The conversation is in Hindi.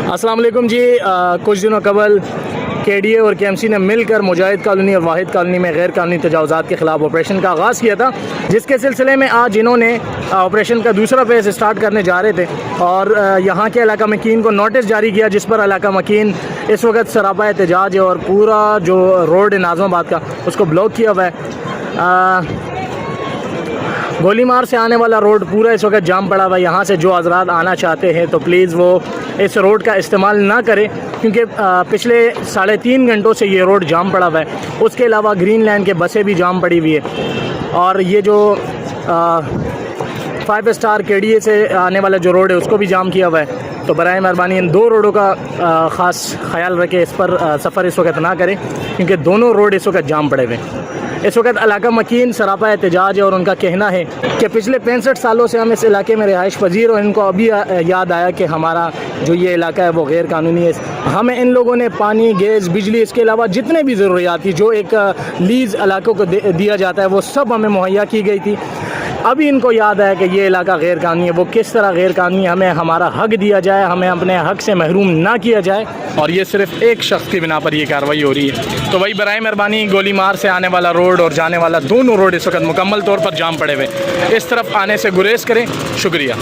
अस्सलाम वालेकुम जी। कुछ दिनों कबल KDA और KMC ने मिलकर मुजाहिद कॉलोनी और वाहिद कॉलोनी में गैर कानूनी तजावुज़ात के ख़िलाफ़ ऑपरेशन का आगाज़ किया था, जिसके सिलसिले में आज इन्होंने ऑपरेशन का दूसरा फेज़ स्टार्ट करने जा रहे थे और यहाँ के इलाका मकीन को नोटिस जारी किया, जिस पर इलाका मकीन इस वक्त सरापा एहतजाज है और पूरा जो रोड है नाज़माबाद का उसको ब्लॉक किया हुआ है। गोलीमार से आने वाला रोड पूरा इस वक्त जाम पड़ा हुआ है। यहाँ से जो हज़रात आना चाहते हैं तो प्लीज़ वो इस रोड का इस्तेमाल ना करें, क्योंकि पिछले 3.5 घंटों से ये रोड जाम पड़ा हुआ है। उसके अलावा ग्रीन लाइन के बसें भी जाम पड़ी हुई है और ये जो 5 स्टार KDA से आने वाला जो रोड है उसको भी जाम किया हुआ है। तो बराए मेहरबानी इन 2 रोडों का ख़ास ख्याल रखें, इस पर सफ़र इस वक्त ना करें, क्योंकि दोनों रोड इस वक्त जाम पड़े हुए हैं। इस वक्त इलाका मकीन सरापा एहतजाज है और उनका कहना है कि पिछले 65 सालों से हम इस इलाके में रिहाइश पजीर, और इनको अभी याद आया कि हमारा जो ये इलाका है वो गैर कानूनी है। हमें इन लोगों ने पानी, गैस, बिजली, इसके अलावा जितने भी ज़रूरियात थी जो एक लीज़ इलाकों को दिया जाता है वो सब हमें मुहैया की गई थी। अभी इनको याद आया कि ये इलाका गैर कानूनी है। वो किस तरह गैर कानूनी, हमें हमारा हक दिया जाए, हमें अपने हक से महरूम ना किया जाए, और ये सिर्फ एक शख्स की बिना पर ये कार्रवाई हो रही है। तो वही बराए मेहरबानी गोलीमार से आने वाला रोड और जाने वाला दोनों रोड इस वक्त मुकम्मल तौर पर जाम पड़े हुए, इस तरफ आने से गुरेज करें। शुक्रिया।